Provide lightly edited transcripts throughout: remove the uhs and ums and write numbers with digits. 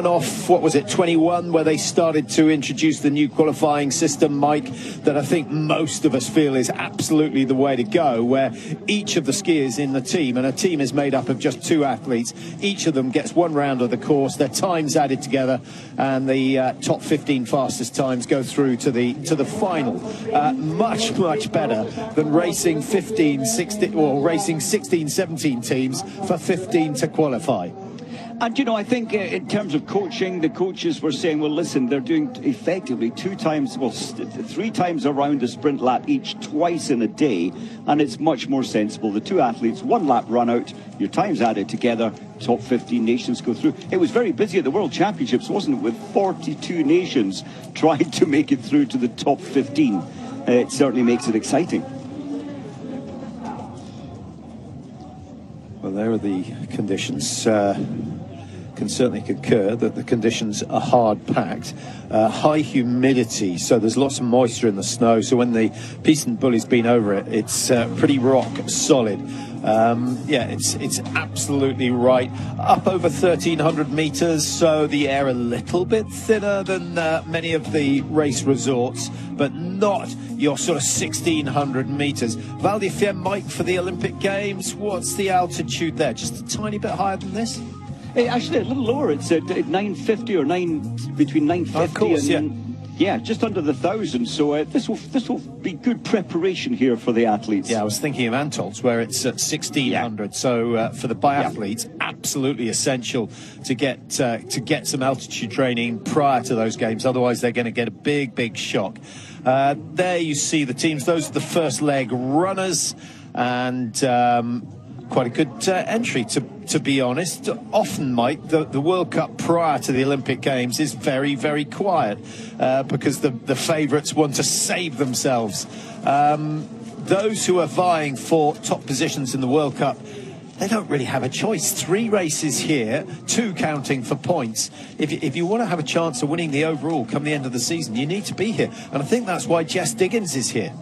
off, what was it, 21, where they started to introduce the new qualifying system, Mike, that I think most of us feel is absolutely the way to go, where each of the skiers in the team, and a team is made up of just 2 athletes, each of them gets 1 round of the course, their times added together, and the top 15 fastest times go through to the final. Much better than racing 15, 16, or racing 16, 17 teams for 15 to qualify. And, you know, I think in terms of coaching, the coaches were saying, well, listen, they're doing effectively 3 times around the sprint lap each, twice in a day, and it's much more sensible. The 2 athletes, 1 lap run out, your times added together, top 15 nations go through. It was very busy at the World Championships, wasn't it, with 42 nations trying to make it through to the top 15. It certainly makes it exciting. Well, there are the conditions. Can certainly concur that the conditions are hard packed, high humidity, so there's lots of moisture in the snow, so when the piste and bully's been over it, it's pretty rock solid. Yeah, it's absolutely right. Up over 1,300 meters, so the air a little bit thinner than many of the race resorts, but not your sort of 1,600 meters. Val di Fiemme, Mike, for the Olympic Games, what's the altitude there? Just a tiny bit higher than this? Actually, a little lower. It's at 950 or between 950 of course, and yeah, just under the 1,000. So this will be good preparation here for the athletes. Yeah, I was thinking of Antolz, where it's at 1,600. Yeah. So for the biathletes, absolutely essential to get some altitude training prior to those games. Otherwise, they're going to get a big shock. There you see the teams. Those are the first leg runners, and quite a good entry, to be honest. Often, Mike, the World Cup prior to the Olympic Games is very quiet because the favourites want to save themselves. Those who are vying for top positions in the World Cup, they don't really have a choice. 3 races here, 2 counting for points. If you want to have a chance of winning the overall come the end of the season, you need to be here. And I think that's why Jess Diggins is here.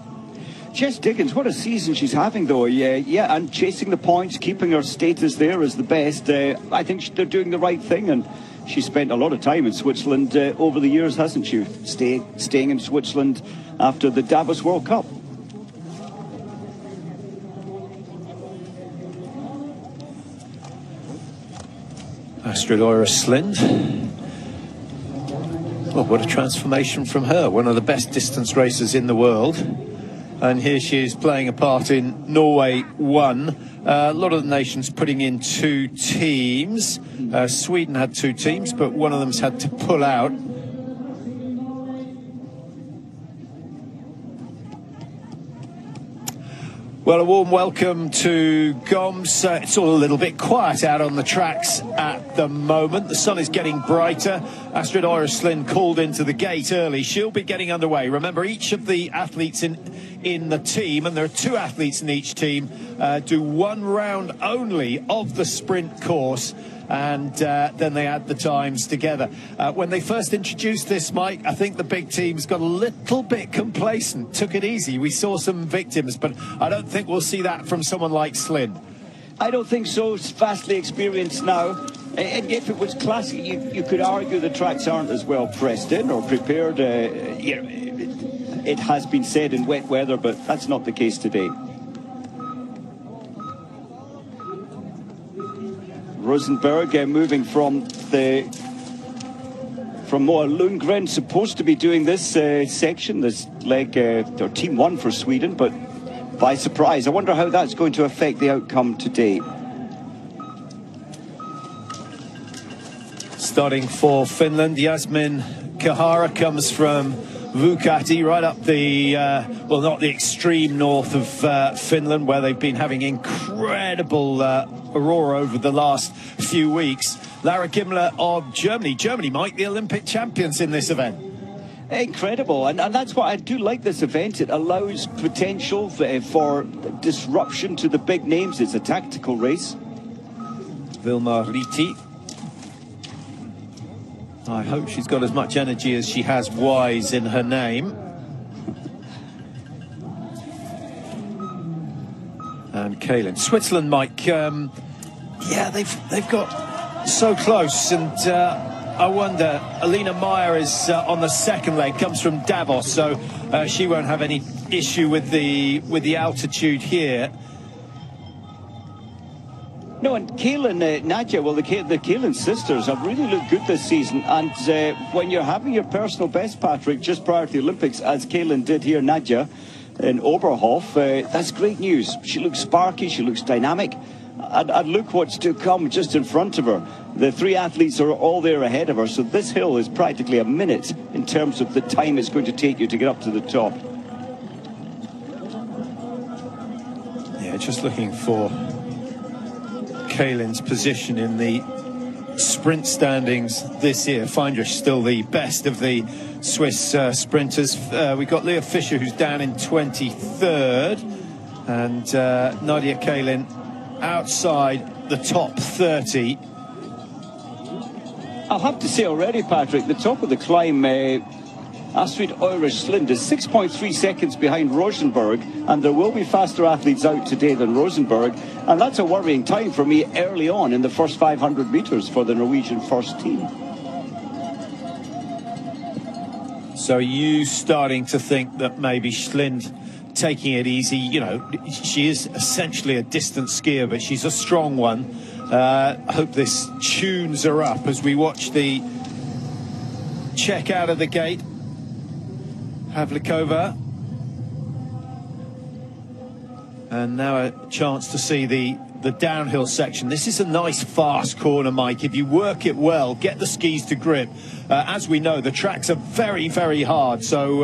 Jess Diggins, what a season she's having, though. Yeah, and chasing the points, keeping her status there as the best. I think they're doing the right thing, and she spent a lot of time in Switzerland over the years, hasn't she? Staying in Switzerland after the Davos World Cup. Astrid Øyre-Slind. Well, what a transformation from her. One of the best distance racers in the world. And here she is playing a part in Norway 1. A lot of the nations putting in 2 teams. Sweden had 2 teams, but one of them's had to pull out. Well, a warm welcome to Goms. It's all a little bit quiet out on the tracks at the moment. The sun is getting brighter. Astrid Øyre-Slind called into the gate early. She'll be getting underway. Remember, each of the athletes in the team, and there are 2 athletes in each team, do 1 round only of the sprint course, and then they add the times together. When they first introduced this, Mike, I think the big teams got a little bit complacent, took it easy. We saw some victims, but I don't think we'll see that from someone like Slind. I don't think so. It's vastly experienced now. And if it was classic, you could argue the tracks aren't as well pressed in or prepared. It has been said in wet weather, but that's not the case today. Rosenberg moving from Moa Lundgren, supposed to be doing this section, this leg, or team 1 for Sweden, but by surprise. I wonder how that's going to affect the outcome today. Starting for Finland, Yasmin Kahara comes from Vuokatti, right up the, well, not the extreme north of Finland, where they've been having incredible aurora over the last few weeks. Lara Gimler of Germany. Germany, Mike, the Olympic champions in this event. Incredible, and that's what I do like this event. It allows potential for disruption to the big names. It's a tactical race. Vilma Riti. I hope she's got as much energy as she has Wise in her name. And Kaylin. Switzerland, Mike, yeah, they've got so close, and I wonder, Alina Meyer is on the second leg, comes from Davos, so she won't have any issue with the altitude here. No, and Kaylin, Nadia, well, the Kaylin sisters have really looked good this season. And when you're having your personal best, Patrick, just prior to the Olympics, as Kaylin did here, Nadia, in Oberhof, that's great news. She looks sparky, she looks dynamic. And look what's to come just in front of her. The three athletes are all there ahead of her, so this hill is practically a minute in terms of the time it's going to take you to get up to the top. Yeah, just looking for Kaylin's position in the sprint standings this year. Find her still the best of the Swiss sprinters. We've got Leah Fischer, who's down in 23rd, and Nadia Kaylin outside the top 30. I'll have to say already, Patrick, the top of the climb, Astrid Eurish-Slind is 6.3 seconds behind Rosenberg, and there will be faster athletes out today than Rosenberg, and that's a worrying time for me early on in the first 500 metres for the Norwegian first team. So are you starting to think that maybe Slind taking it easy? You know, she is essentially a distance skier, but she's a strong one. I hope this tunes her up as we watch the check out of the gate. Havlikova. And now a chance to see the downhill section. This is a nice fast corner, Mike. If you work it well, get the skis to grip. As we know, the tracks are very, very hard. So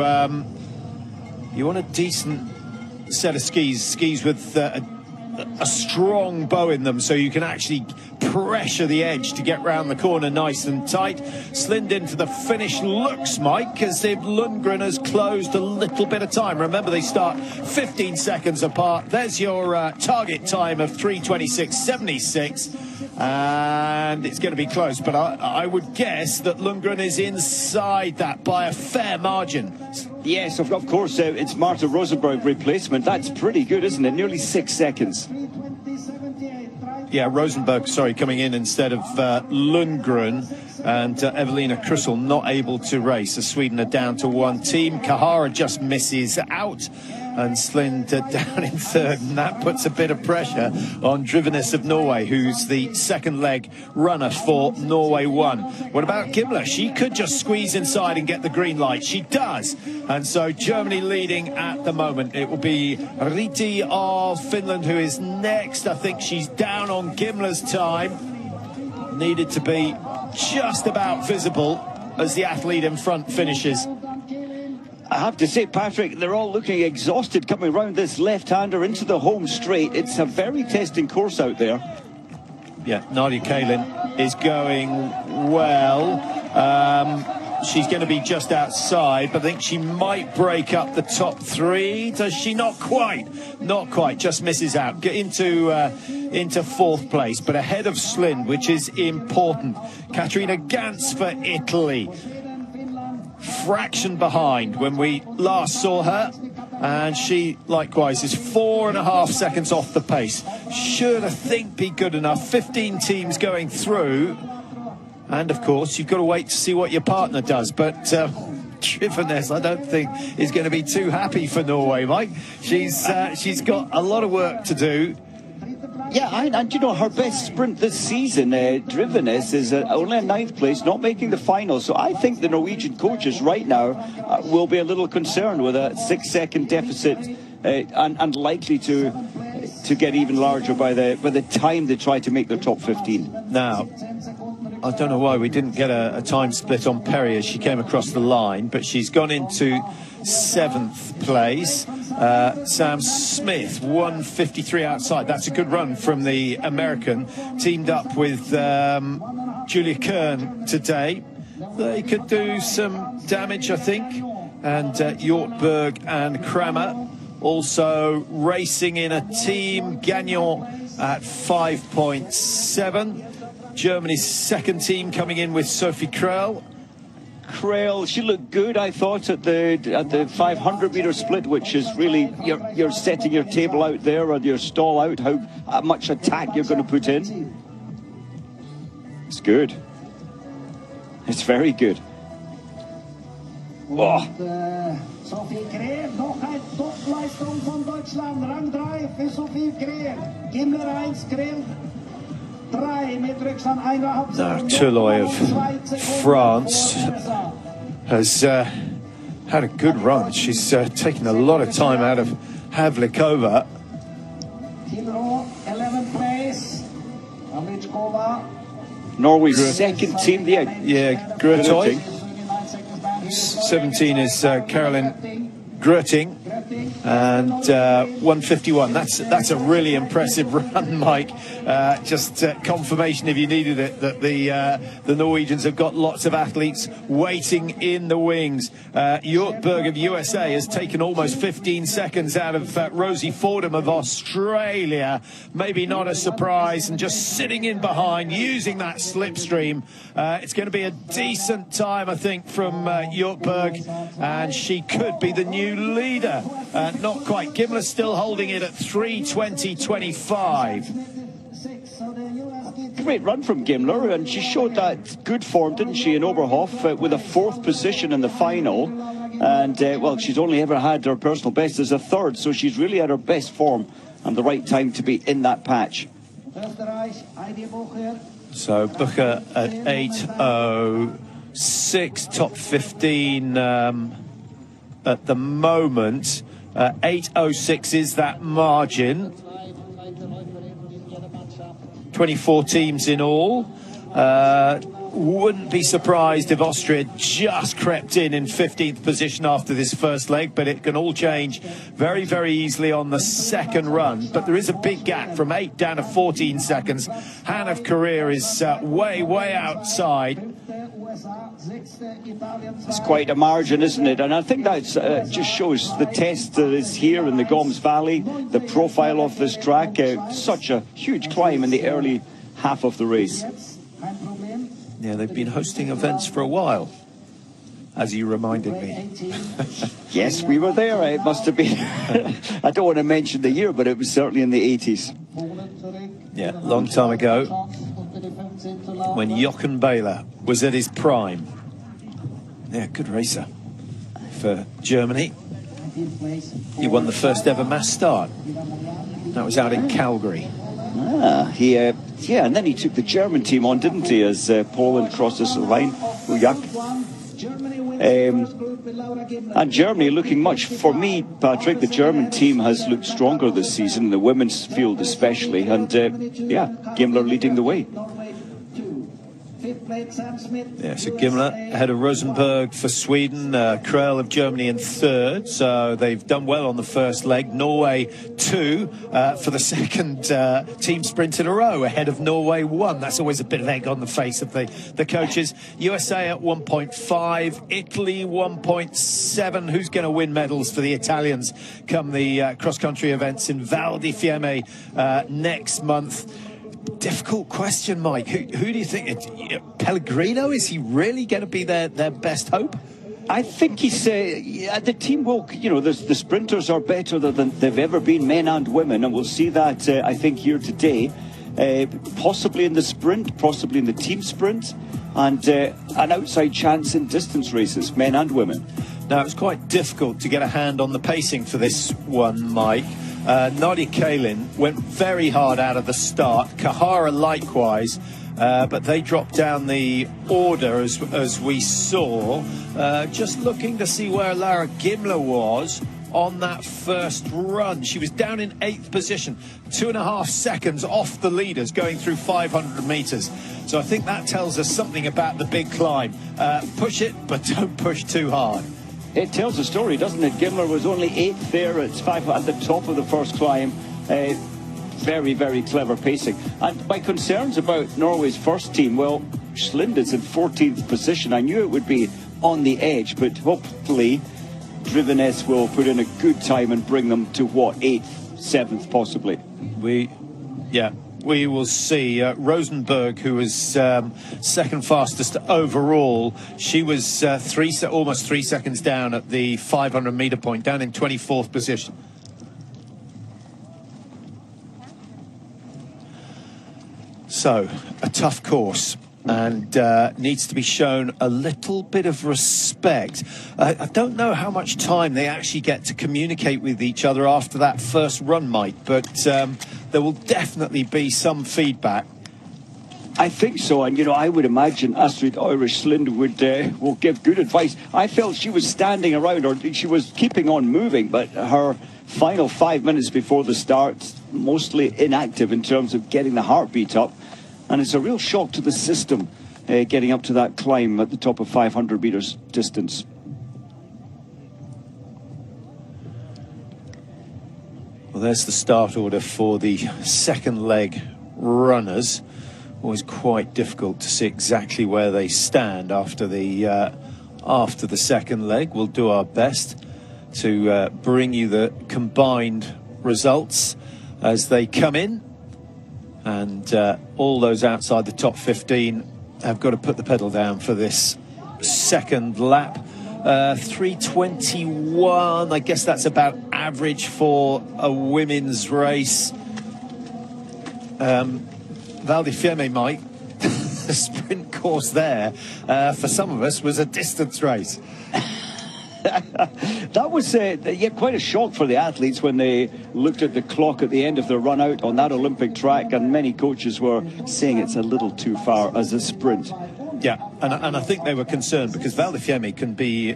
you want a decent set of skis with a strong bow in them, so you can actually pressure the edge to get round the corner nice and tight. Slind into the finish looks, Mike, as if Lundgren has closed a little bit of time. Remember, they start 15 seconds apart. There's your target time of 3:26.76, and it's going to be close, but I would guess that Lundgren is inside that by a fair margin. Yes, of course, it's Marta Rosenberg replacement. That's pretty good, isn't it? Nearly 6 seconds. Yeah, Rosenberg, sorry, coming in instead of Lundgren, and Evelina Krusell not able to race. So Sweden are down to one team. Kahara just misses out, and Slind down in third, and that puts a bit of pressure on Drivenes of Norway, who's the second leg runner for Norway 1. What about Gimler? She could just squeeze inside and get the green light. She does, and so Germany leading at the moment. It will be Riti of Finland who is next. I think she's down on Gimler's time. Needed to be just about visible as the athlete in front finishes. I have to say, Patrick, they're all looking exhausted coming round this left-hander into the home straight. It's a very testing course out there. Yeah, Nadia Kaylin is going well. She's going to be just outside, but I think she might break up the top three. Does she? Not quite. Not quite. Just misses out. Get into fourth place, but ahead of Slind, which is important. Katarina Gantz for Italy. Fraction behind when we last saw her, and she likewise is 4.5 seconds off the pace. Should, I think, be good enough. 15 teams going through, and of course you've got to wait to see what your partner does, but Drivenes, I don't think, is going to be too happy for Norway, Mike. She's got a lot of work to do. Yeah, and you know, her best sprint this season, Drivenes, is only in 9th place, not making the final. So I think the Norwegian coaches right now will be a little concerned with a 6-second deficit, and likely to get even larger by the time they try to make their top 15. Now, I don't know why we didn't get a time split on Perry as she came across the line, but she's gone into 7th place. Sam Smith, 1:53 outside. That's a good run from the American. Teamed up with Julia Kern today. They could do some damage, I think. And Hjortberg and Kramer also racing in a team. Gagnon at 5.7. Germany's second team coming in with Sophie Krell. Krell, she looked good, I thought, at the 500-meter split, which is really you're setting your table out there, or your stall out, how much attack you're going to put in. It's good. It's very good. Oh. Sophie Greer, noch eine Topleistung von Deutschland. Rang 3 für Sophie Greer. Gimler 1, Greer 3 mit Rückstand 1,5. Now, Tulloy of France has had a good run. She's taken a lot of time out of Havlikova. Tilro, 11th place. Amichkova. Norway's second team, Yeah, Grøtoy. 17 is Caroline Grøting, and 151. That's a really impressive run, Mike. Just confirmation, if you needed it, that the Norwegians have got lots of athletes waiting in the wings. Hjortberg of USA has taken almost 15 seconds out of Rosie Fordham of Australia. Maybe not a surprise, and just sitting in behind, using that slipstream. It's going to be a decent time, I think, from Hjortberg, and she could be the new leader. Not quite. Gimler's still holding it at 3:20.25. Great run from Gimler, and she showed that good form, didn't she, in Oberhof, with a 4th position in the final. And, well, she's only ever had her personal best as a 3rd, so she's really at her best form and the right time to be in that patch. So Bucher at 8:06, top 15 at the moment. 8:06 is that margin. 24 teams in all. Wouldn't be surprised if Austria just crept in 15th position after this first leg, but it can all change very, very easily on the second run. But there is a big gap from 8 down to 14 seconds. Han of Korea is way outside. It's quite a margin, isn't it? And I think that just shows the test that is here in the Goms Valley, the profile of this track. Such a huge climb in the early half of the race. Yeah, they've been hosting events for a while, as you reminded me. Yes, we were there. It must have been, I don't want to mention the year, but it was certainly in the 80s. Yeah, long time ago, when Jochen Behler was at his prime. Yeah, good racer for Germany. He won the first ever mass start. That was out in Calgary. Yeah, and then he took the German team on, didn't he, as Poland crosses the line. And Germany looking much, for me, Patrick, the German team has looked stronger this season, the women's field especially, and yeah, Gimler leading the way. Yeah, so Gimler ahead of Rosenberg for Sweden, Krell of Germany in 3rd, so they've done well on the first leg. Norway 2 for the second team sprint in a row, ahead of Norway 1. That's always a bit of egg on the face of the coaches. USA at 1.5, Italy 1.7. Who's going to win medals for the Italians come the cross-country events in Val di Fiemme next month? Difficult question, Mike. Who do you think? Pellegrino, is he really going to be their best hope? I think he's the team will, you know, the sprinters are better than they've ever been, men and women, and we'll see that I think here today, possibly in the sprint, possibly in the team sprint, and an outside chance in distance races, men and women. Now, it's quite difficult to get a hand on the pacing for this one, Mike. Nadia Kalin went very hard out of the start. Kahara likewise, but they dropped down the order as we saw. Just looking to see where Lara Gimler was on that first run. She was down in 8th position, 2.5 seconds off the leaders going through 500 meters. So I think that tells us something about the big climb. Push it, but don't push too hard. It tells a story, doesn't it? Gimler was only 8th there at the top of the first climb. Very, very clever pacing. And my concerns about Norway's first team, well, Schlinde's in 14th position. I knew it would be on the edge, but hopefully Drivenes will put in a good time and bring them to, what, 8th, 7th possibly. We will see. Rosenberg, who was second fastest overall, she was almost 3 seconds down at the 500-meter point, down in 24th position. So, a tough course. and needs to be shown a little bit of respect. I don't know how much time they actually get to communicate with each other after that first run, Mike, but there will definitely be some feedback. I think so, and I would imagine Astrid Eurish-Slind will give good advice. I felt she was standing around, or she was keeping on moving, but her final 5 minutes before the start, mostly inactive in terms of getting the heartbeat up, and it's a real shock to the system getting up to that climb at the top of 500 meters distance. Well, there's the start order for the second leg runners. Always quite difficult to see exactly where they stand after the second leg. We'll do our best to bring you the combined results as they come in, and all those outside the top 15 have got to put the pedal down for this second lap. 3:21, I guess that's about average for a women's race. Val di Fiemme, Mike, the sprint course there, for some of us, was a distance race. That was quite a shock for the athletes when they looked at the clock at the end of their run out on that Olympic track, and many coaches were saying it's a little too far as a sprint. Yeah, and I think they were concerned because Val di Fiemme can be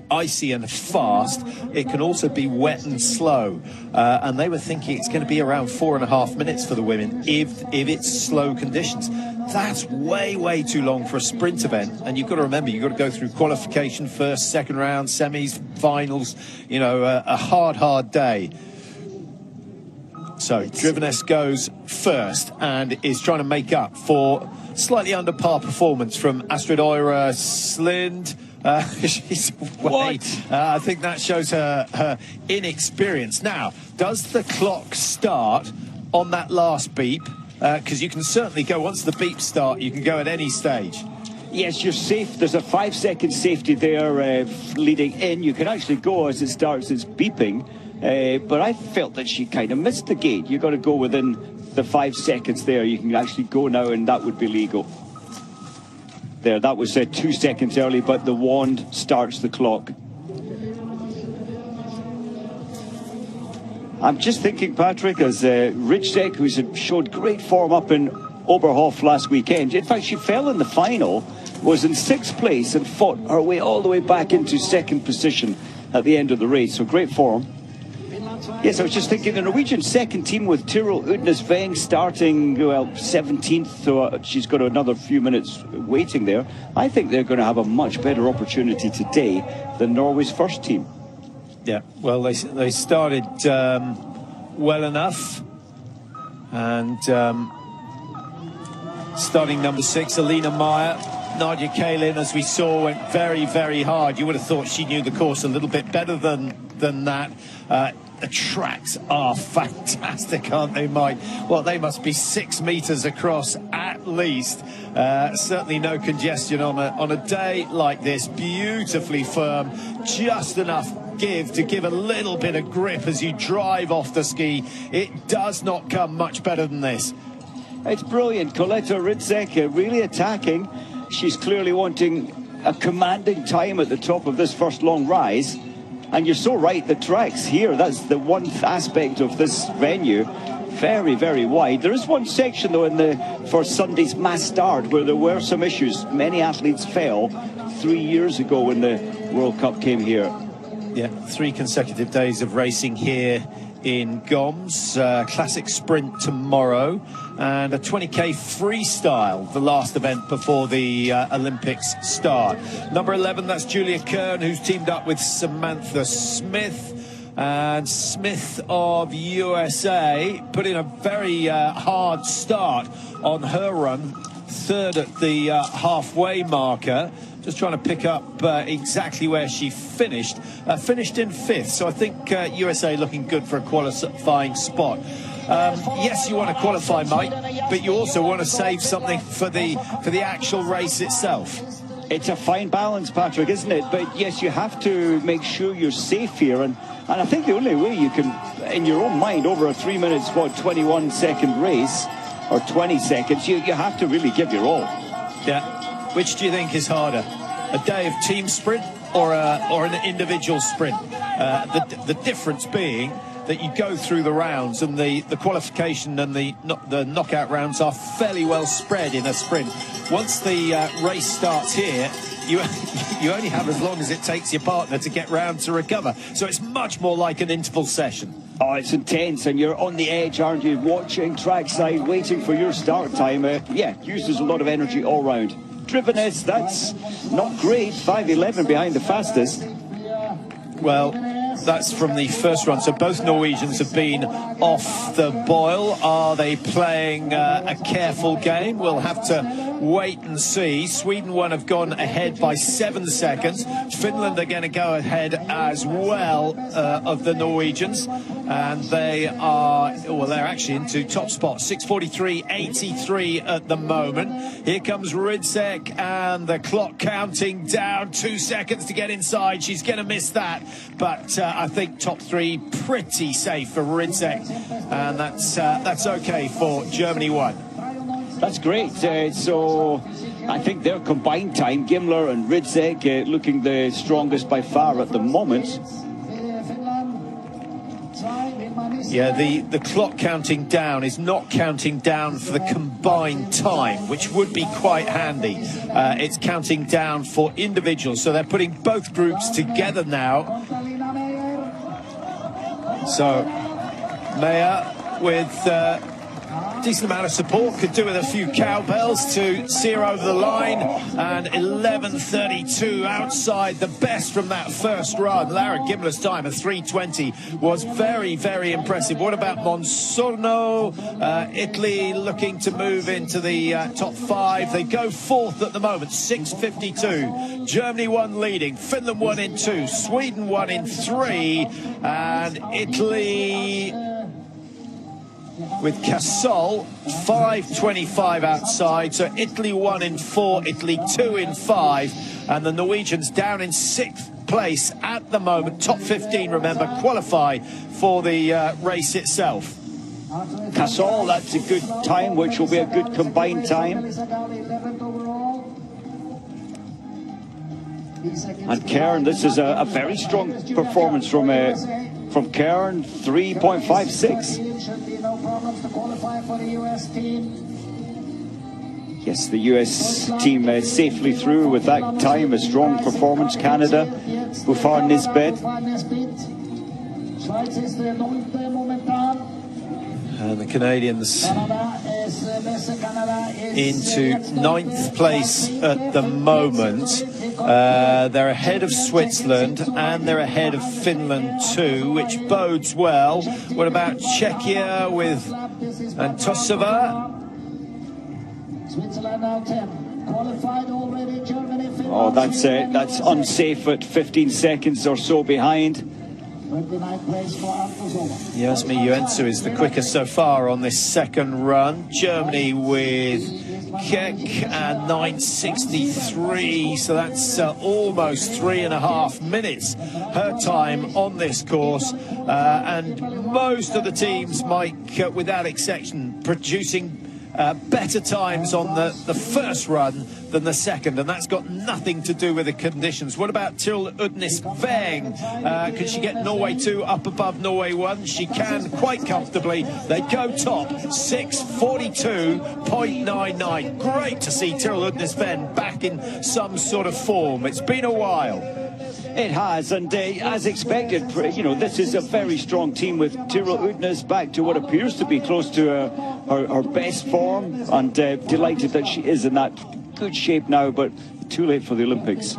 icy and fast. It can also be wet and slow, and they were thinking it's going to be around 4.5 minutes for the women if it's slow conditions. That's way too long for a sprint event, and you've got to remember you've got to go through qualification first, second round, semis, finals. A hard day. So Driveness goes first and is trying to make up for slightly under par performance from Astrid Eurish-Slind. She's way, I think that shows her inexperience. Now, does the clock start on that last beep? Because you can certainly go, once the beeps start, you can go at any stage. Yes, you're safe. There's a 5-second safety there leading in. You can actually go as it starts its beeping. But I felt that she kind of missed the gate. You've got to go within the 5 seconds there. You can actually go now, and that would be legal. There, that was 2 seconds early, but the wand starts the clock. I'm just thinking, Patrick, as Rijsdijk, who's showed great form up in Oberhof last weekend. In fact, she fell in the final, was in 6th place, and fought her way all the way back into 2nd position at the end of the race. So great form. Yes, I was just thinking the Norwegian second team with Tyrrell Udnes-Veng starting, 17th, so she's got another few minutes waiting there. I think they're going to have a much better opportunity today than Norway's first team. Yeah, well, they started well enough, and starting number 6, Alina Meyer. Nadia Kalin, as we saw, went very hard. You would have thought she knew the course a little bit better than that. The tracks are fantastic, aren't they, Mike? Well, they must be 6 meters across at least. Certainly no congestion on a day like this. Beautifully firm, just enough give to give a little bit of grip as you drive off the ski. It does not come much better than this. It's brilliant. Coletta Rijsdijk really attacking. She's clearly wanting a commanding time at the top of this first long rise. And you're so right, the tracks here, that's the one aspect of this venue, very wide. There is one section, though, for Sunday's mass start where there were some issues. Many athletes fell 3 years ago when the World Cup came here. Yeah, 3 consecutive days of racing here in Goms. Classic sprint tomorrow, and a 20k freestyle, the last event before the Olympics start. Number 11, that's Julia Kern, who's teamed up with Samantha Smith. And Smith of USA put in a very hard start on her run, 3rd at the halfway marker. Just trying to pick up exactly where she finished. Finished in 5th, so I think USA looking good for a qualifying spot. Yes, you want to qualify, Mike, but you also want to save something for the actual race itself. It's a fine balance, Patrick, isn't it? But yes, you have to make sure you're safe here, and I think the only way you can, in your own mind, over a 3 minutes, 21-second race, or 20 seconds, you have to really give your all. Yeah. Which do you think is harder? A day of team sprint or an individual sprint? The difference being that you go through the rounds, and the qualification and the knockout rounds are fairly well spread in a sprint. Once the race starts here, you only have as long as it takes your partner to get round to recover. So it's much more like an interval session. Oh, it's intense, and you're on the edge, aren't you? Watching trackside, waiting for your start time. Yeah, uses a lot of energy all round. Drivenness, that's not great. 5:11 behind the fastest. Well, that's from the first run. So both Norwegians have been off the boil. Are they playing a careful game? We'll have to wait and see. Sweden have gone ahead by 7 seconds. Finland are going to go ahead as well of the Norwegians. And they are, well, they're actually into top spot. 6:43.83 at the moment. Here comes Ridsek, and the clock counting down. 2 seconds to get inside. She's going to miss that. But I think top three pretty safe for Ridsek. And that's okay for Germany 1. That's great. So I think their combined time, Gimler and Ridsek, looking the strongest by far at the moment. Yeah, the clock counting down is not counting down for the combined time, which would be quite handy. It's counting down for individuals, so they're putting both groups together now. So Meyer with decent amount of support, could do with a few cowbells to see her over the line, and 11:32 outside the best from that first run. Lara Gimler's time of 3:20 was very, very impressive. What about Monsorno? Italy looking to move into the top 5. They go 4th at the moment, 6:52. Germany 1 leading, Finland 1 in 2, Sweden 1 in 3, and Italy with Casol 5:25 outside. So Italy 1 in 4, Italy 2 in 5, and the Norwegians down in 6th place at the moment. Top 15, remember, qualify for the race itself. Casol, that's a good time, which will be a good combined time. And Kern, this is a very strong performance from Kern, 3.56. Yes, the US team safely through with that time, a strong performance. Canada, Bufar Nisbet. And the Canadians into 9th place at the moment. They're ahead of Switzerland, and they're ahead of Finland too, which bodes well. What about Czechia with Antosova? Oh, that's unsafe at 15 seconds or so behind. Yasmi Yuensu is the quickest so far on this second run. Germany with Keck and 9:63, so that's almost 3.5 minutes her time on this course. And most of the teams, Mike, without exception, producing better times on the first run than the second, and that's got nothing to do with the conditions. What about Tiril Udnis Veng? Can she get Norway 2 up above Norway 1? She can quite comfortably. They go top, 6:42.99. Great to see Tiril Udnis Veng back in some sort of form. It's been a while. It has, and as expected, you know, this is a very strong team with Tiril Udnes back to what appears to be close to her best form, and delighted that she is in that good shape now, but too late for the Olympics.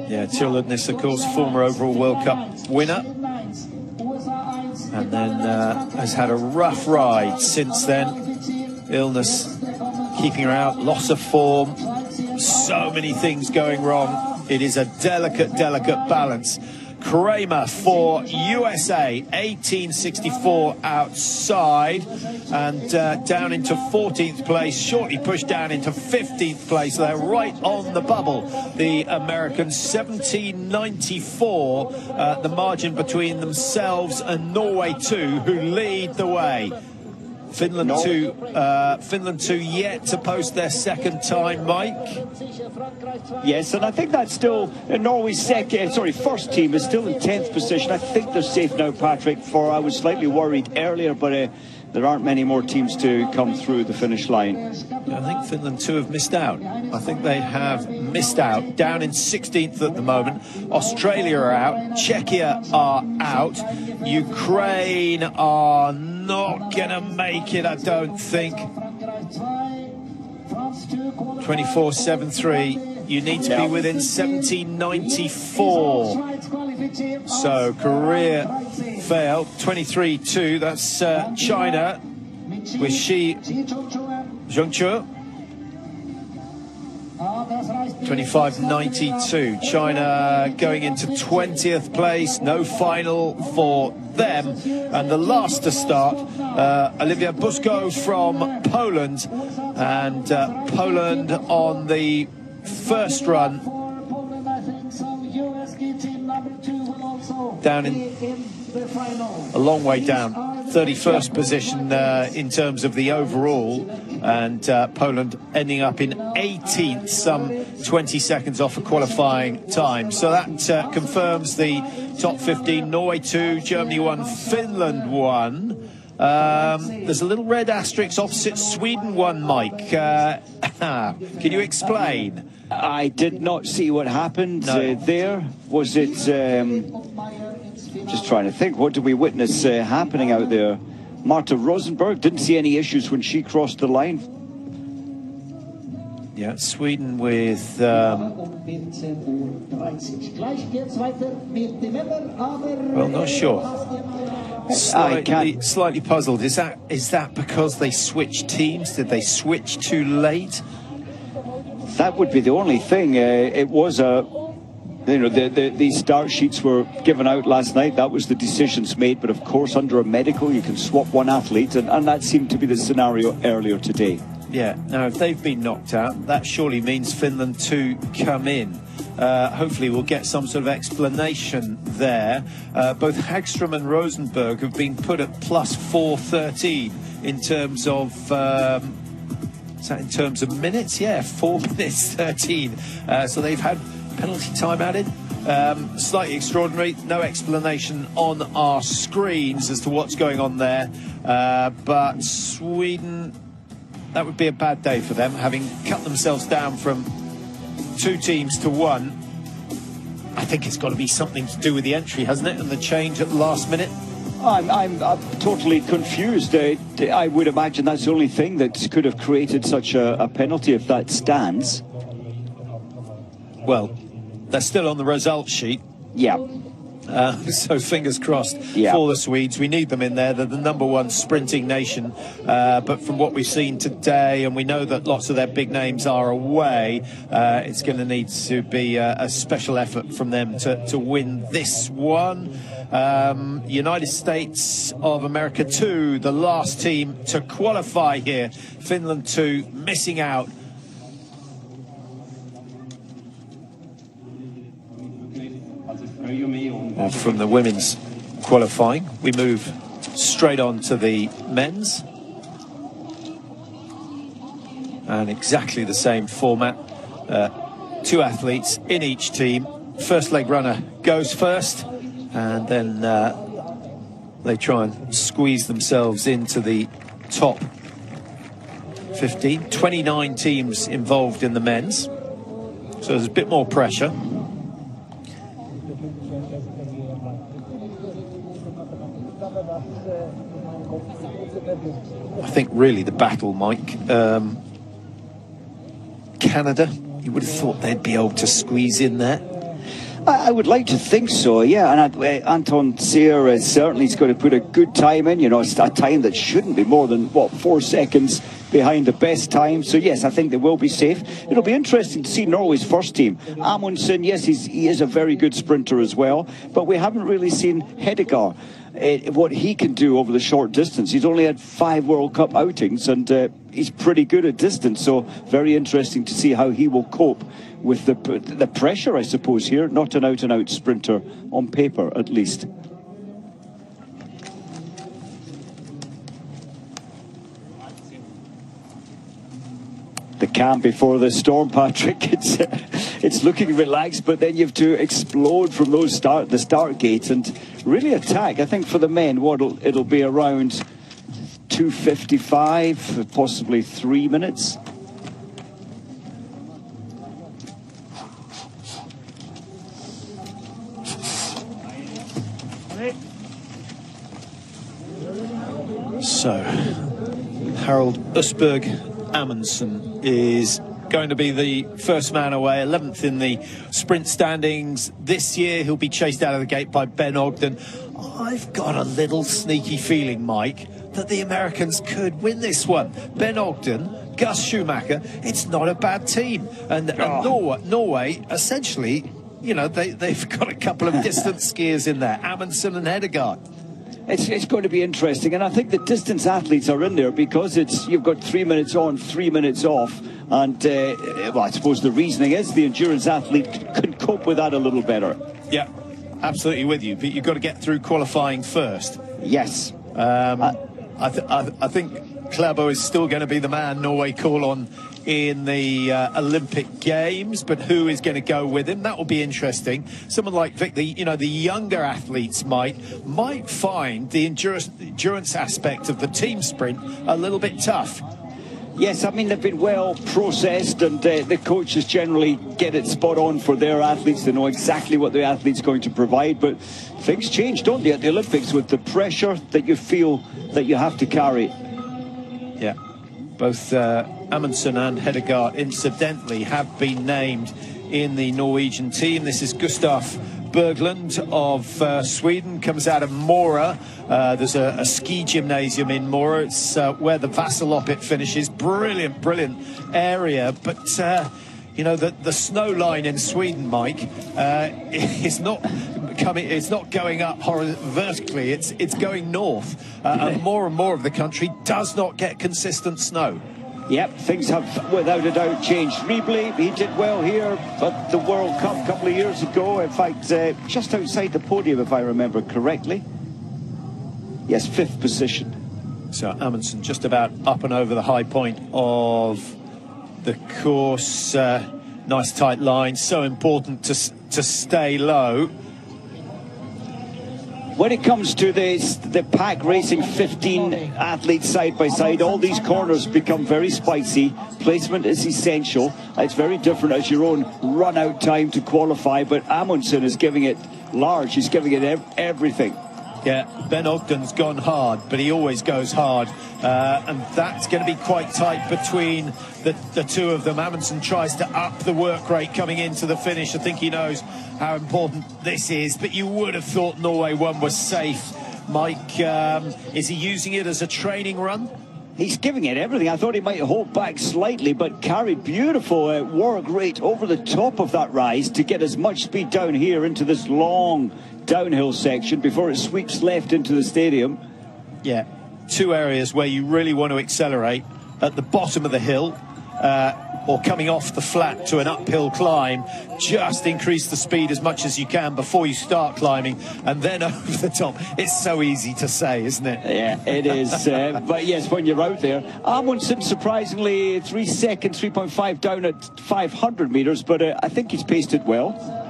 Yeah, Tiril Udnes, of course, former overall World Cup winner, and then has had a rough ride since then. Illness keeping her out, loss of form, so many things going wrong. It is a delicate balance. Kramer for USA, 18:64 outside, and down into 14th place, shortly pushed down into 15th place. They're right on the bubble, the Americans. 17.94, the margin between themselves and Norway 2, who lead the way. Finland two yet to post their second time, Mike. Yes, and I think that's still Norway's first team is still in 10th position. I think they're safe now, Patrick. I was slightly worried earlier, but there aren't many more teams to come through the finish line. I think Finland 2 have missed out. I think they have missed out. Down in 16th at the moment. Australia are out. Czechia are out. Ukraine are not going to make it, I don't think. 24.73. You need to be within 17.94. So career fail. 23.2. That's China with Shi Zhongchu. 25.92. China going into 20th place. No final for them. And the last to start, Olivia Busko from Poland. And Poland on the first run down in a long way down, 31st position in terms of the overall, and Poland ending up in 18th, some 20 seconds off a qualifying time. So that confirms the top 15. Norway 2, Germany 1, Finland 1. There's a little red asterisk opposite Sweden 1, Mike. Can you explain? I did not see what happened there. Was it... just trying to think, what did we witness happening out there? Marta Rosenberg didn't see any issues when she crossed the line. Yeah, Sweden with... well, not sure. Slightly puzzled. Is that because they switched teams? Did they switch too late? That would be the only thing. It was the start sheets were given out last night. That was the decisions made. But of course, under a medical, you can swap one athlete, and that seemed to be the scenario earlier today. Yeah. Now, if they've been knocked out, that surely means Finland 2 come in. Hopefully we'll get some sort of explanation there. Both Hagström and Rosenberg have been put at plus 413 in terms of... is that in terms of minutes? Yeah, 4 minutes 13. So they've had penalty time added. Slightly extraordinary. No explanation on our screens as to what's going on there. But Sweden, that would be a bad day for them, having cut themselves down from 2 teams to 1. I think it's got to be something to do with the entry, hasn't it? And the change at the last minute. I'm totally confused. I would imagine that's the only thing that could have created such a penalty, if that stands. Well, they're still on the result sheet. Yeah. So fingers crossed for the Swedes. We need them in there. They're the #1 sprinting nation. But from what we've seen today, and we know that lots of their big names are away, it's going to need to be a special effort from them to win this one. United States of America 2, the last team to qualify here. Finland 2 missing out. From the women's qualifying, we move straight on to the men's. And exactly the same format. 2 athletes in each team. First leg runner goes first, and then they try and squeeze themselves into the top 15. 29 teams involved in the men's, so there's a bit more pressure. I think really the battle, Mike, Canada, you would have thought they'd be able to squeeze in there. I would like to think so, yeah. And Anton Sear certainly has got to put a good time in. You know, it's a time that shouldn't be more than, 4 seconds behind the best time. So, yes, I think they will be safe. It'll be interesting to see Norway's first team. Amundsen, yes, he is a very good sprinter as well. But we haven't really seen Hedegaard. What he can do over the short distance. He's only had 5 World Cup outings, and he's pretty good at distance. So very interesting to see how he will cope with the pressure, I suppose, here. Not an out-and-out sprinter on paper, at least. calm before the storm, Patrick. It's looking relaxed, but then you have to explode from the start gates and really attack. I think for the men, it'll be around 2:55, possibly 3 minutes. So, Harold Usberg Amundsen is going to be the first man away, 11th in the sprint standings this year. He'll be chased out of the gate by Ben Ogden. I've got a little sneaky feeling, Mike, that the Americans could win this one. Ben Ogden, Gus Schumacher, it's not a bad team. And Norway, essentially, you know, they've got a couple of distance skiers in there, Amundsen and Hedegaard. It's going to be interesting, and I think the distance athletes are in there because you've got 3 minutes on, 3 minutes off, and well, I suppose the reasoning is the endurance athlete can cope with that a little better. Yeah, absolutely with you, but you've got to get through qualifying first. Yes. I think Klæbo is still going to be the man Norway call on in the Olympic Games, but who is going to go with him? That will be interesting. Someone like Vic, the younger athletes might find the endurance aspect of the team sprint a little bit tough. Yes, I mean, they've been well processed, and the coaches generally get it spot on for their athletes. They know exactly what the athlete's going to provide, but things change, don't they, at the Olympics with the pressure that you feel that you have to carry. Yeah. Both Amundsen and Hedegaard, incidentally, have been named in the Norwegian team. This is Gustav Berglund of Sweden, comes out of Mora. There's a ski gymnasium in Mora. It's where the Vasaloppet finishes. Brilliant area. But, you know, the snow line in Sweden, Mike, is not going up vertically. It's going north. And more of the country does not get consistent snow. Yep, things have without a doubt changed. Ribley, he did well here at the World Cup a couple of years ago. In fact, just outside the podium, if I remember correctly. Yes, 5th position. So Amundsen just about up and over the high point of the course. Nice tight line. So important to stay low. When it comes to the pack racing, 15 athletes side by side, all these corners become very spicy. Placement is essential. It's very different as your own run-out time to qualify, but Amundsen is giving it large. He's giving it everything. Yeah, Ben Ogden's gone hard, but he always goes hard. And that's going to be quite tight between the two of them. Amundsen tries to up the work rate coming into the finish. I think he knows how important this is, but you would have thought Norway 1 was safe. Mike, is he using it as a training run? He's giving it everything. I thought he might hold back slightly, but carried beautiful work rate over the top of that rise to get as much speed down here into this long downhill section before it sweeps left into the stadium. Yeah, 2 areas where you really want to accelerate: at the bottom of the hill or coming off the flat to an uphill climb. Just increase the speed as much as you can before you start climbing, and then over the top. It's so easy to say, isn't it? Yeah, it is. But yes, when you're out there, Amundsen surprisingly 3 seconds, 3.5 down at 500 meters, but I think he's paced it well.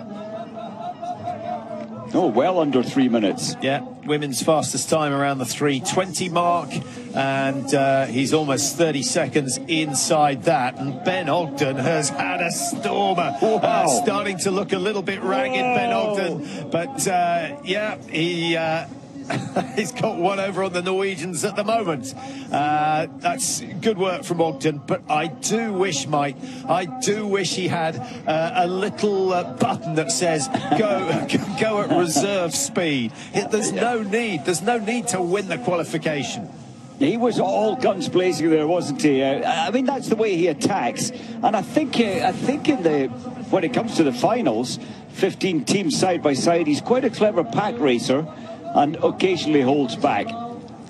Oh, well under 3 minutes. Yeah, women's fastest time around the 3:20 mark, and he's almost 30 seconds inside that. And Ben Ogden has had a stormer. Wow. Starting to look a little bit ragged, Ben Ogden. But, yeah, he's got one over on the Norwegians at the moment. That's good work from Ogden, but I do wish, Mike, he had a little button that says go at reserve speed. There's no need to win the qualification. He was all guns blazing there, wasn't he? I mean, that's the way he attacks, and I think when it comes to the finals, 15 teams side by side, he's quite a clever pack racer and occasionally holds back.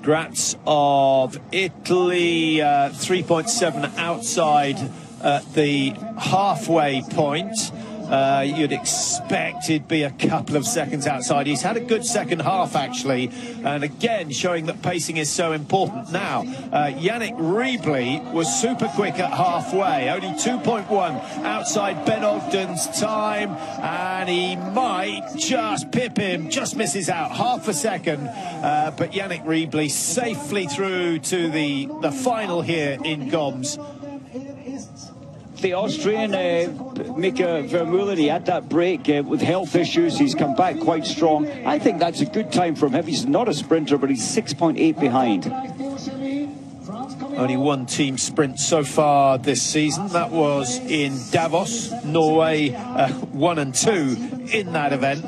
Graz of Italy, 3.7 outside at the halfway point. You'd expect he'd be a couple of seconds outside. He's had a good second half, actually, and again, showing that pacing is so important. Now, Yannick Riebly was super quick at halfway, only 2.1 outside Ben Ogden's time, and he might just pip him, just misses out half a second, but Yannick Riebly safely through to the final here in Goms. The Austrian, Mika Vermeulen, he had that break with health issues. He's come back quite strong. I think that's a good time for him. He's not a sprinter, but he's 6.8 behind. Only one team sprint so far this season. That was in Davos, Norway, 1 and 2 in that event.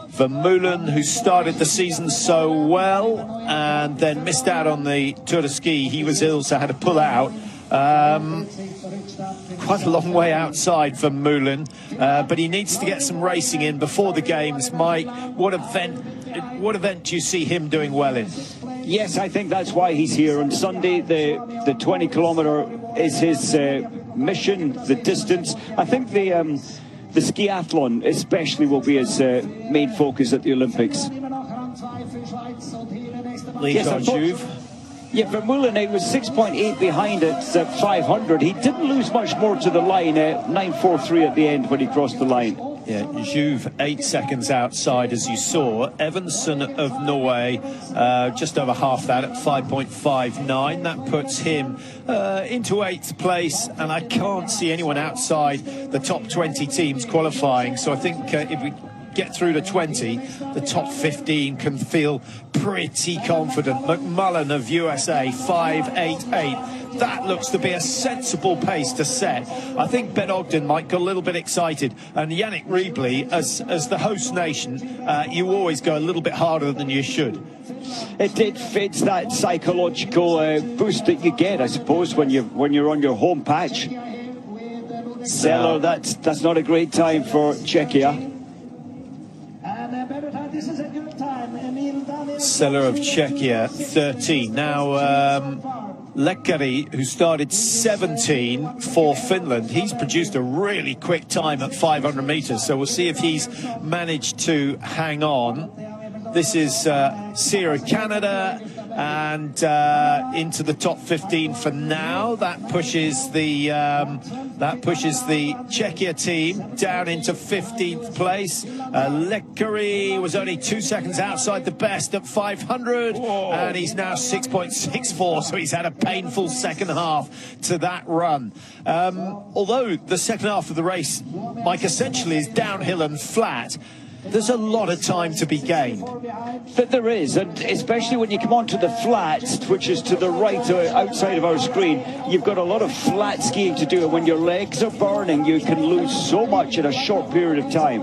Vermeulen, who started the season so well and then missed out on the Tour de Ski. He was ill, so had to pull out. Quite a long way outside Vermeulen, but he needs to get some racing in before the games. Mike, what event do you see him doing well in? Yes, I think that's why he's here. On Sunday, the 20 kilometre is his mission, the distance. I think the skiathlon especially will be his main focus at the Olympics. Juve. Yeah, Vermeulen, he was 6.8 behind at 500. He didn't lose much more to the line, 9.43 at the end when he crossed the line. Yeah, Juve 8 seconds outside, as you saw. Evanson of Norway, just over half that at 5.59. That puts him into 8th place, and I can't see anyone outside the top 20 teams qualifying. So I think if we get through to 20, the top 15 can feel pretty confident. McMullen of USA, 5.88. That looks to be a sensible pace to set. I think Ben Ogden might get a little bit excited, and Yannick Riebly, as the host nation, you always go a little bit harder than you should. It fits that psychological boost that you get, I suppose, when you're on your home patch. Zeller, that's not a great time for Czechia. Zeller of Czechia, 13. Now, Lekkari, who started 17 for Finland, he's produced a really quick time at 500 metres, so we'll see if he's managed to hang on. This is Sear of Canada, and into the top 15 for now. That pushes the Czechia team down into 15th place. Lekkari was only 2 seconds outside the best at 500. Whoa. And he's now 6.64, so he's had a painful second half to that run. Although the second half of the race, Mike, essentially is downhill and flat, there's a lot of time to be gained. But there is, and especially when you come onto the flats, which is to the right outside of our screen, you've got a lot of flat skiing to do, and when your legs are burning, you can lose so much in a short period of time.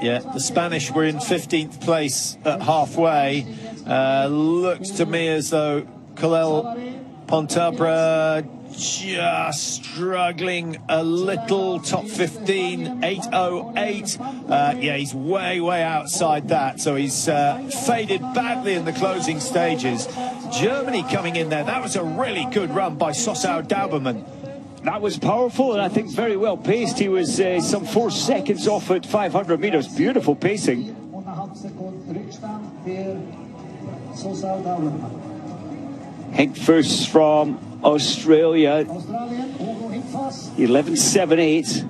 Yeah, the Spanish were in 15th place at halfway. Looks to me as though Colel Pontabra just struggling a little. Top 15, 8.08. Yeah, he's way outside that, so he's faded badly in the closing stages. Germany coming in there. That was a really good run by Sosau Dauberman. That was powerful, and I think very well paced. He was some 4 seconds off at 500 metres. Beautiful pacing. Hinkfors from Australia, 11.78.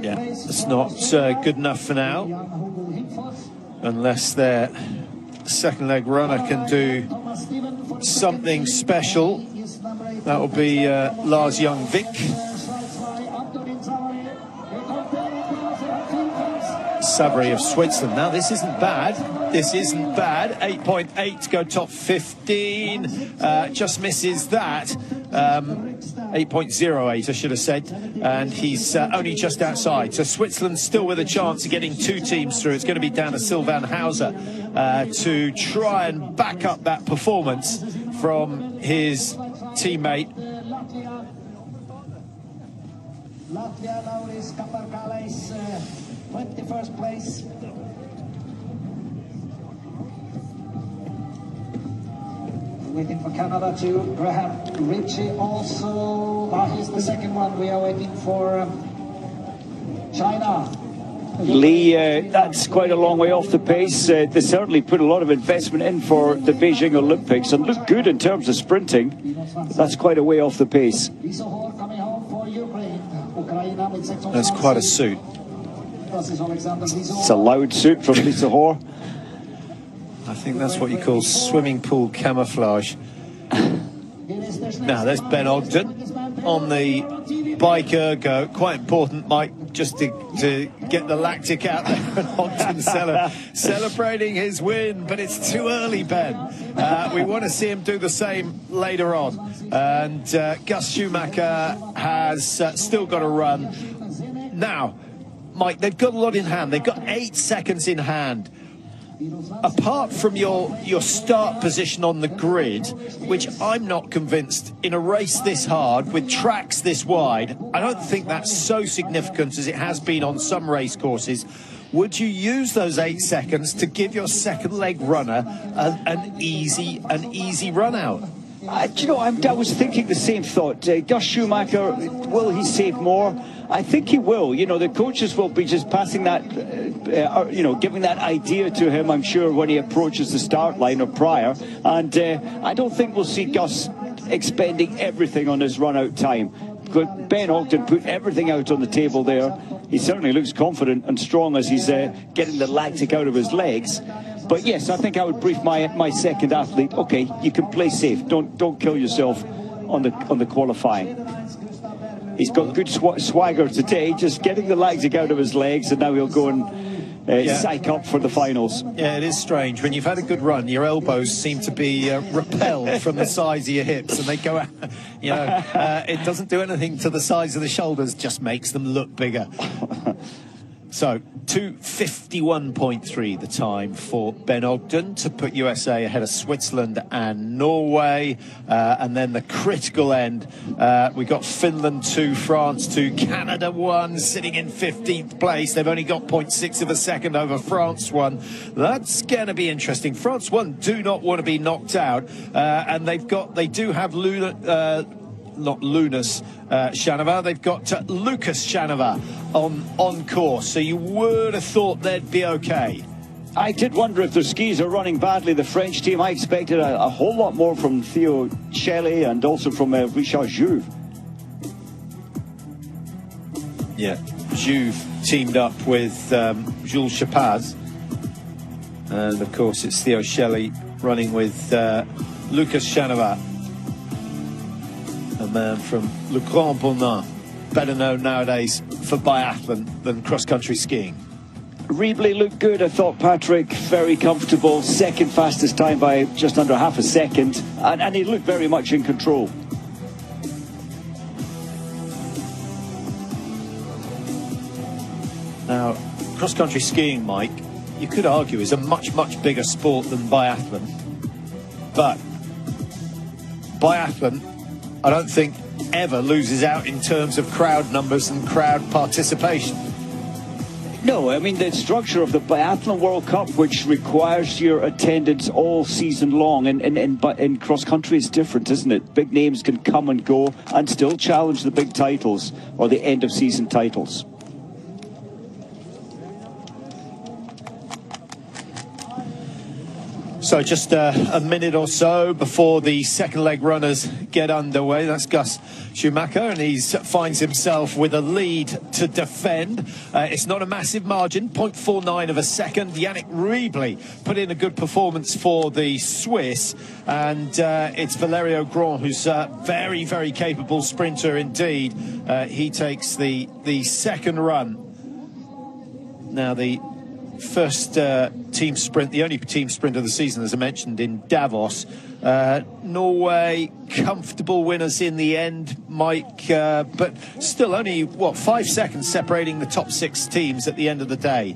Yeah, it's not good enough for now, unless their second leg runner can do something special. That will be Lars Young-Vik. Savary of Switzerland. Now, this isn't bad. 8.8 to go top 15. Just misses that. 8.08, I should have said. And he's only just outside. So Switzerland's still with a chance of getting 2 teams through. It's going to be down to Sylvain Hauser to try and back up that performance from his teammate. Latvia, Lauris Kaparkales, 21st place. Waiting for Canada too. Graham Ritchie also. Here's the second one. We are waiting for China. Lee, that's quite a long way off the pace. They certainly put a lot of investment in for the Beijing Olympics and look good in terms of sprinting. That's quite a way off the pace. That's quite a suit. It's a loud suit from Lisa Hoare. I think that's what you call swimming pool camouflage. Now, there's Ben Ogden on the bike ergo. Quite important, Mike, just to get the lactic out there. Ogden celebrating his win, but it's too early, Ben. We want to see him do the same later on. And Gus Schumacher has still got to run. Now, Mike, they've got a lot in hand. They've got 8 seconds in hand. Apart from your start position on the grid, which I'm not convinced in a race this hard with tracks this wide, I don't think that's so significant as it has been on some race courses. Would you use those 8 seconds to give your second leg runner an easy run out? You know, I was thinking the same thought. Gus Schumacher, will he save more? I think he will. You know, the coaches will be just passing that, you know, giving that idea to him, I'm sure, when he approaches the start line or prior. And I don't think we'll see Gus expending everything on his run-out time. Ben Ogden put everything out on the table there. He certainly looks confident and strong as he's getting the lactic out of his legs. But yes, I think I would brief my second athlete. Okay, you can play safe. Don't kill yourself on the qualifying. He's got good swagger today, just getting the lactic out of his legs, and now he'll go and psych up for the finals. Yeah, it is strange. When you've had a good run, your elbows seem to be repelled from the size of your hips, and they go out. You know, it doesn't do anything to the size of the shoulders, just makes them look bigger. So, 2:51.3 the time for Ben Ogden to put USA ahead of Switzerland and Norway. And then the critical end, we got Finland 2, France 2, Canada 1, sitting in 15th place. They've only got 0.6 of a second over France 1. That's going to be interesting. France 1 do not want to be knocked out. And they do have not Lunas Shanova, they've got Lucas Shanova on course, so you would have thought they'd be okay. I did wonder if their skis are running badly, the French team. I expected a whole lot more from Theo Shelley and also from Richard Jouve. Yeah, Jouve teamed up with Jules Chapaz, and of course it's Theo Shelley running with Lucas Shanova, a man from Le Grand Bonnat, better known nowadays for biathlon than cross-country skiing. Ribley looked good, I thought, Patrick. Very comfortable. Second fastest time by just under half a second. And he looked very much in control. Now, cross-country skiing, Mike, you could argue is a much, much bigger sport than biathlon. But biathlon, I don't think ever loses out in terms of crowd numbers and crowd participation. No, I mean, the structure of the Biathlon World Cup, which requires your attendance all season long, and in cross-country is different, isn't it? Big names can come and go and still challenge the big titles or the end-of-season titles. So just a minute or so before the second leg runners get underway. That's Gus Schumacher, and he finds himself with a lead to defend. It's not a massive margin, 0.49 of a second. Yannick Ribley put in a good performance for the Swiss, and it's Valerio Grand, who's a very, very capable sprinter indeed. He takes the second run. Now the first team sprint, the only team sprint of the season, as I mentioned, in Davos. Norway, comfortable winners in the end, Mike, but still only, 5 seconds separating the top 6 teams at the end of the day.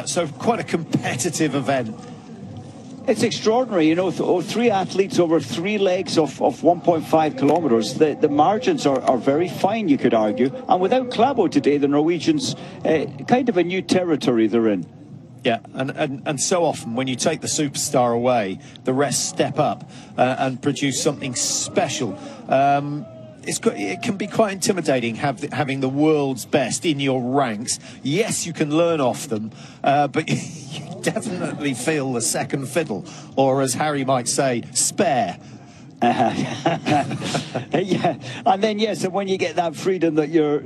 So quite a competitive event. It's extraordinary, you know, 3 athletes over 3 legs of 1.5 kilometres. The margins are very fine, you could argue. And without Klæbo today, the Norwegians, kind of a new territory they're in. Yeah, and so often when you take the superstar away, the rest step up and produce something special. It can be quite intimidating having the world's best in your ranks. Yes, you can learn off them, but you definitely feel the second fiddle, or as Harry might say, spare. Yeah, and then yes, and when you get that freedom that you're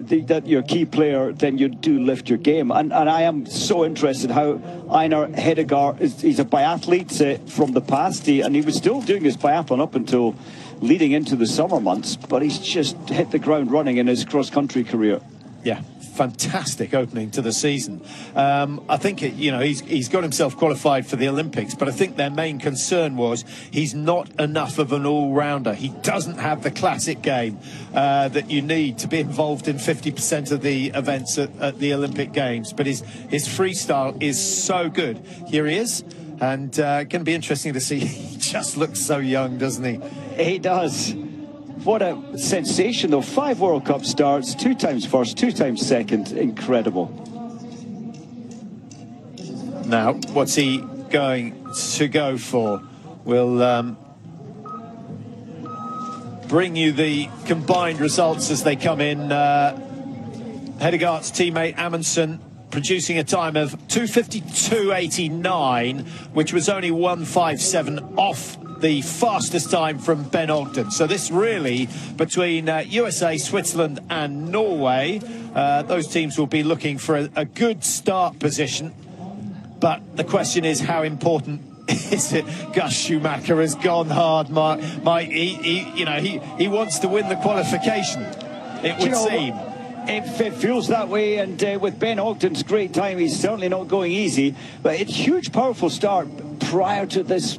key player, then you do lift your game. And I am so interested how Einar Hedegaard he's a biathlete from the past, and he was still doing his biathlon up until leading into the summer months, but he's just hit the ground running in his cross-country career. Yeah, fantastic opening to the season. I think he's got himself qualified for the Olympics, but I think their main concern was he's not enough of an all-rounder. He doesn't have the classic game that you need to be involved in 50% of the events at the Olympic Games. But his freestyle is so good. Here he is, and going to be interesting to see. He just looks so young, doesn't he? He does. What a sensation, though. 5 World Cup starts, 2 times first, 2 times second. Incredible. Now, what's he going to go for? We'll bring you the combined results as they come in. Hedegaard's teammate Amundsen producing a time of 2:52.89, which was only 1:57 off the fastest time from Ben Ogden. So this really, between USA, Switzerland and Norway, those teams will be looking for a good start position. But the question is, how important is it? Gus Schumacher has gone hard, Mark. He wants to win the qualification, it would seem. It feels that way, and with Ben Ogden's great time, he's certainly not going easy. But it's a huge, powerful start prior to this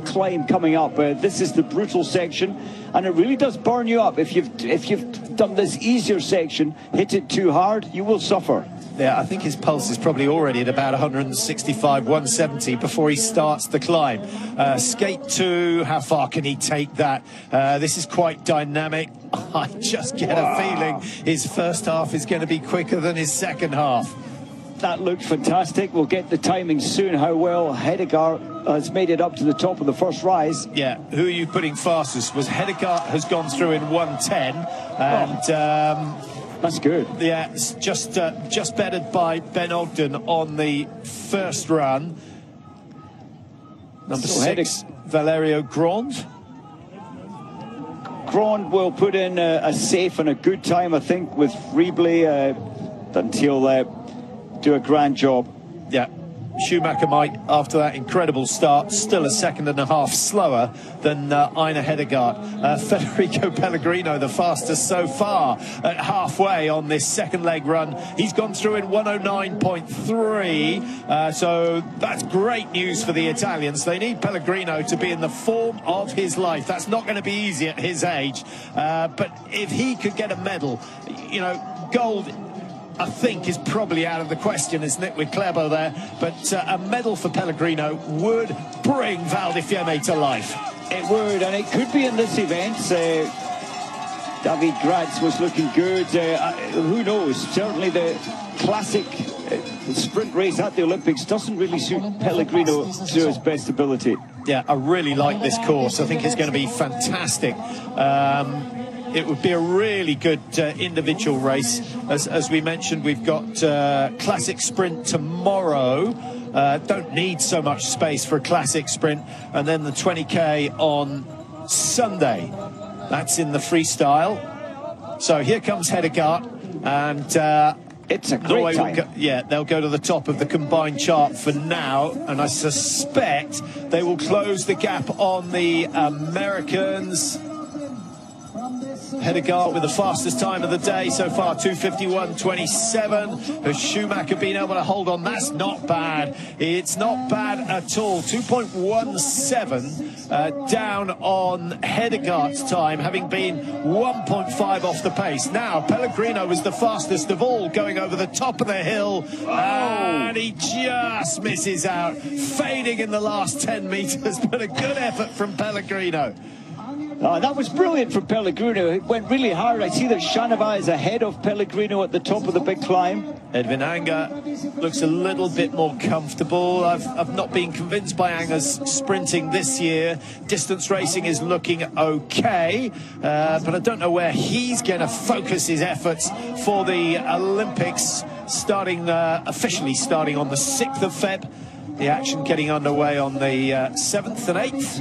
climb coming up. This is the brutal section, and it really does burn you up. If you've done this easier section, hit it too hard, you will suffer. Yeah, I think his pulse is probably already at about 165, 170 before he starts the climb. Skate 2, how far can he take that? This is quite dynamic. I just get a feeling his first half is going to be quicker than his second half. That looked fantastic. We'll get the timing soon, how well Hedegaard has made it up to the top of the first rise. Yeah, who are you putting fastest? Was Hedegaard has gone through in 1:10, and... that's good. Yeah, it's just bettered by Ben Ogden on the first run. Number 6, Valerio Grand. Grand will put in a safe and a good time, I think, with Ribley until do a grand job. Yeah, Schumacher might, after that incredible start, still a second and a half slower than Einar Hedegaard. Federico Pellegrino, the fastest so far at halfway on this second leg run. He's gone through in 1:09.3, so that's great news for the Italians. They need Pellegrino to be in the form of his life. That's not going to be easy at his age, but if he could get a medal, gold, I think, is probably out of the question, isn't it, with Klebo there? But a medal for Pellegrino would bring Val di Fiemme to life. It would, and it could be in this event. David Gratz was looking good. Who knows? Certainly the classic sprint race at the Olympics doesn't really suit Pellegrino to his best ability. Yeah, I really like this course. I think it's going to be fantastic. It would be a really good individual race. As we mentioned, we've got classic sprint tomorrow. Don't need so much space for a classic sprint. And then the 20K on Sunday. That's in the freestyle. So here comes Hedegaard. And it's a great time. They'll go to the top of the combined chart for now. And I suspect they will close the gap on the Americans. Hedegaard with the fastest time of the day so far, 2:51.27. Has Schumacher been able to hold on? That's not bad. It's not bad at all. 2.17 down on Hedegaard's time, having been 1.5 off the pace. Now, Pellegrino was the fastest of all, going over the top of the hill, and he just misses out, fading in the last 10 metres, but a good effort from Pellegrino. That was brilliant from Pellegrino. It went really hard. I see that Shanava is ahead of Pellegrino at the top of the big climb. Edwin Anger looks a little bit more comfortable. I've not been convinced by Anger's sprinting this year. Distance racing is looking okay, but I don't know where he's going to focus his efforts for the Olympics, officially starting on the 6th of Feb. The action getting underway on the 7th and 8th.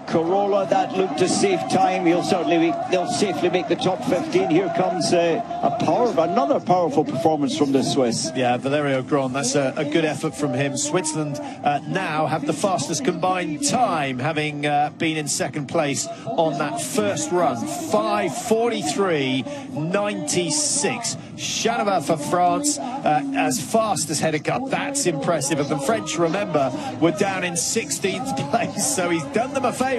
Corolla, that looked a safe time. They'll safely make the top 15. Here comes another powerful performance from the Swiss. Yeah, Valerio Gron, that's a good effort from him. Switzerland now have the fastest combined time, having been in second place on that first run. 5:43.96. Shanava for France, as fast as Hedegaard. That's impressive. And the French, remember, were down in 16th place, so he's done them a favour.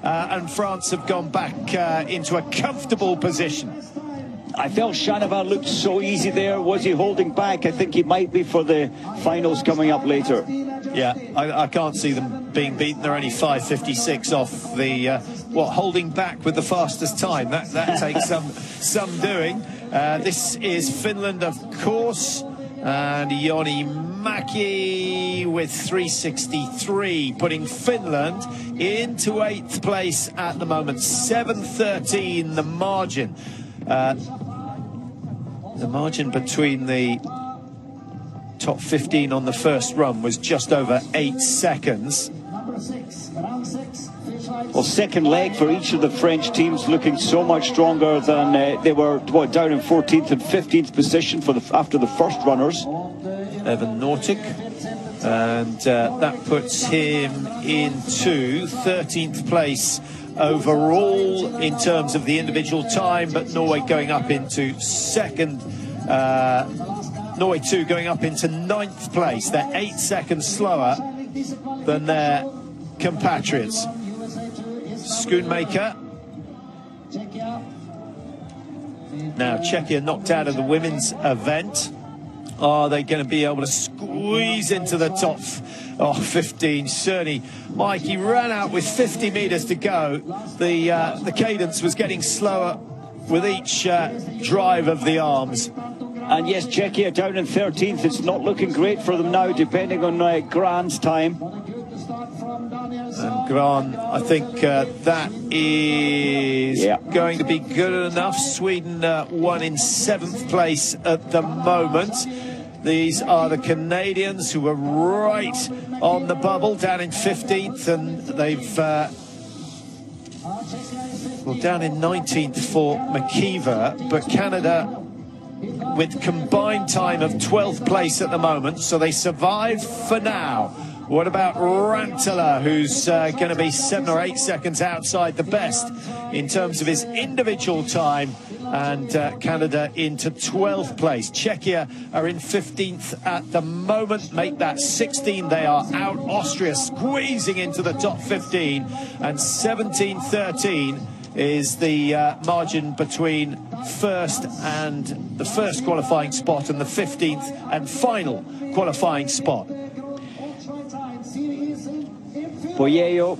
And France have gone back into a comfortable position. I felt Shanava looked so easy there. Was he holding back? I think he might be for the finals coming up later. Yeah, I can't see them being beaten. They're only 5:56 off the, holding back with the fastest time. That takes some doing. This is Finland, of course, and Joni Mäki with 3:63, putting Finland into 8th place at the moment. 7:13 the margin. The margin between the top 15 on the first run was just over 8 seconds. Well, second leg for each of the French teams, looking so much stronger than they were down in 14th and 15th position after the first runners. Evan Nortic, and that puts him into 13th place overall in terms of the individual time, but Norway going up into second. Norway 2 going up into 9th place. They're 8 seconds slower than their compatriots. Schoonmaker. Now Czechia knocked out of the women's event. Are they going to be able to squeeze into the top 15? Certainly, Mike, he ran out with 50 metres to go. The cadence was getting slower with each drive of the arms. And yes, Czechia down in 13th. It's not looking great for them now, depending on Gran's time. And Gran, I think that is going to be good enough. Sweden won in 7th place at the moment. These are the Canadians who were right on the bubble, down in 15th, and they've down in 19th for McKeever, but Canada with combined time of 12th place at the moment, so they survive for now. What about Rantala, who's going to be 7 or 8 seconds outside the best in terms of his individual time, and Canada into 12th place. Czechia are in 15th at the moment, make that 16, they are out. Austria squeezing into the top 15, and 17-13 is the margin between the first qualifying spot and the 15th and final qualifying spot. Boyeo,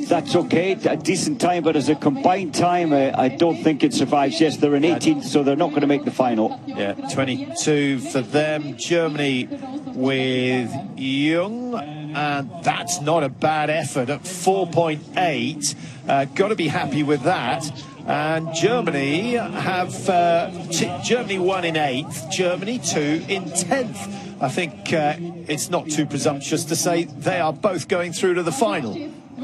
that's okay, a decent time, but as a combined time, I don't think it survives. Yes, they're in 18th, so they're not going to make the final. Yeah, 22 for them. Germany with Jung, and that's not a bad effort at 4.8. Got to be happy with that. And Germany have Germany 1 in 8th, Germany 2 in 10th. I think it's not too presumptuous to say they are both going through to the final.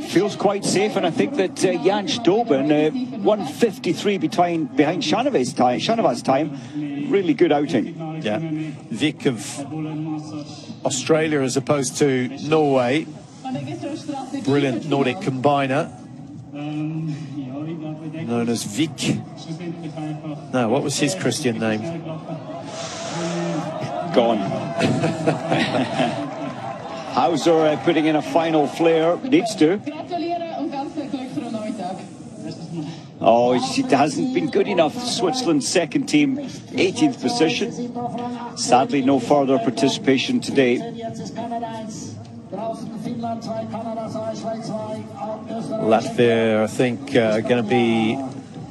Feels quite safe, and I think that Jan Stoben, 1:53 behind Shanava's time, really good outing. Yeah, Vic of Australia as opposed to Norway, brilliant Nordic combiner, known as Vic. No, what was his Christian name? Gone. Hauser putting in a final flare, needs to. Oh, it hasn't been good enough. Switzerland's second team, 18th position. Sadly, no further participation today. Draußen Finnland 2, Kanada 2, Schweiz 2, Österreich. Latvia, I think, going to be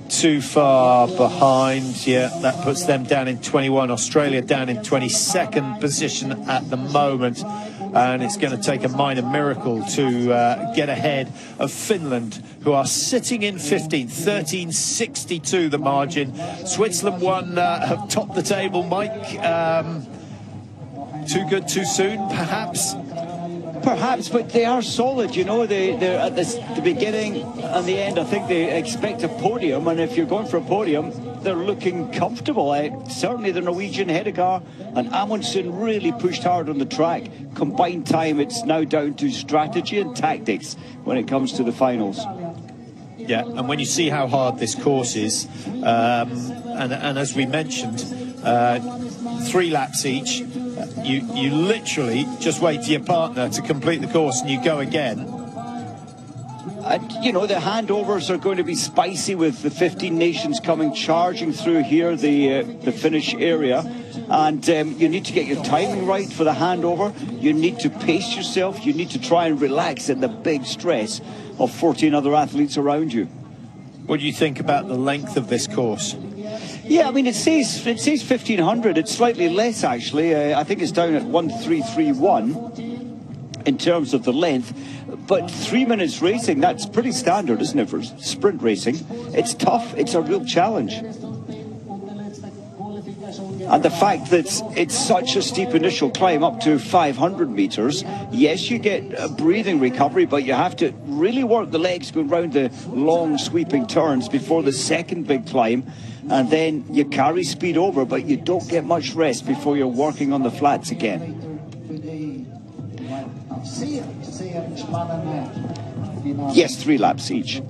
too far behind. Yeah, that puts them down in 21. Australia down in 22nd position at the moment. And it's going to take a minor miracle to get ahead of Finland, who are sitting in 15th, 13.62 the margin. Switzerland won, have topped the table, Mike. Too good too soon, perhaps? Perhaps, but they are solid, you know. They're at the beginning and the end. I think they expect a podium, and if you're going for a podium, they're looking comfortable. Certainly the Norwegian Hedegaard and Amundsen really pushed hard on the track. Combined time, it's now down to strategy and tactics when it comes to the finals. Yeah, and when you see how hard this course is, and as we mentioned, 3 laps each, you literally just wait for your partner to complete the course and you go again. And, you know, the handovers are going to be spicy with the 15 nations coming charging through here, the finish area. And you need to get your timing right for the handover. You need to pace yourself. You need to try and relax in the big stress of 14 other athletes around you. What do you think about the length of this course? Yeah, I mean, it says 1,500. It's slightly less, actually. I think it's down at 1,331 in terms of the length. But 3 minutes racing, that's pretty standard, isn't it, for sprint racing? It's tough. It's a real challenge. And the fact that it's such a steep initial climb up to 500 meters, yes, you get a breathing recovery, but you have to really work the legs going round the long sweeping turns before the second big climb. And then you carry speed over, but you don't get much rest before you're working on the flats again. Yes, 3 laps each.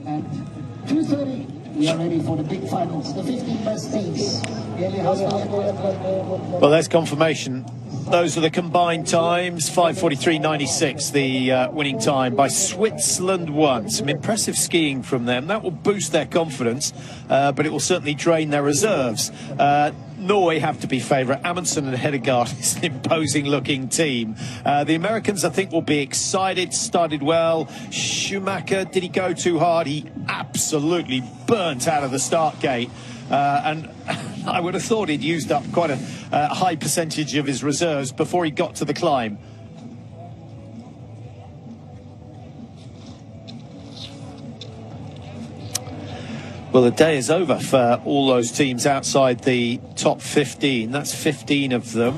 At 2:30, we are ready for the big finals, the 15 best teams. Well, there's confirmation. Those are the combined times. 5:43.96, the winning time by Switzerland 1. Some impressive skiing from them. That will boost their confidence, but it will certainly drain their reserves. Norway have to be favourite. Amundsen and Hedegaard is an imposing-looking team. The Americans, I think, will be excited. Started well. Schumacher, did he go too hard? He absolutely burnt out of the start gate. And I would have thought he'd used up quite a high percentage of his reserves before he got to the climb. Well, the day is over for all those teams outside the top 15. That's 15 of them.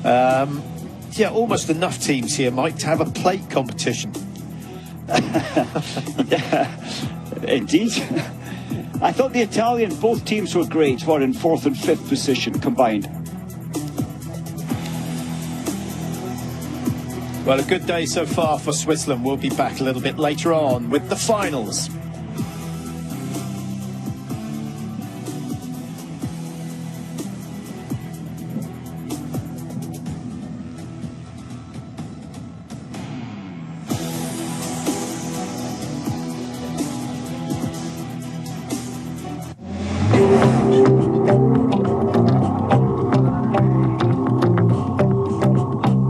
Yeah, almost enough teams here, Mike, to have a plate competition. Yeah, indeed. I thought the Italian, both teams were great, were in 4th and 5th position combined. Well, a good day so far for Switzerland. We'll be back a little bit later on with the finals.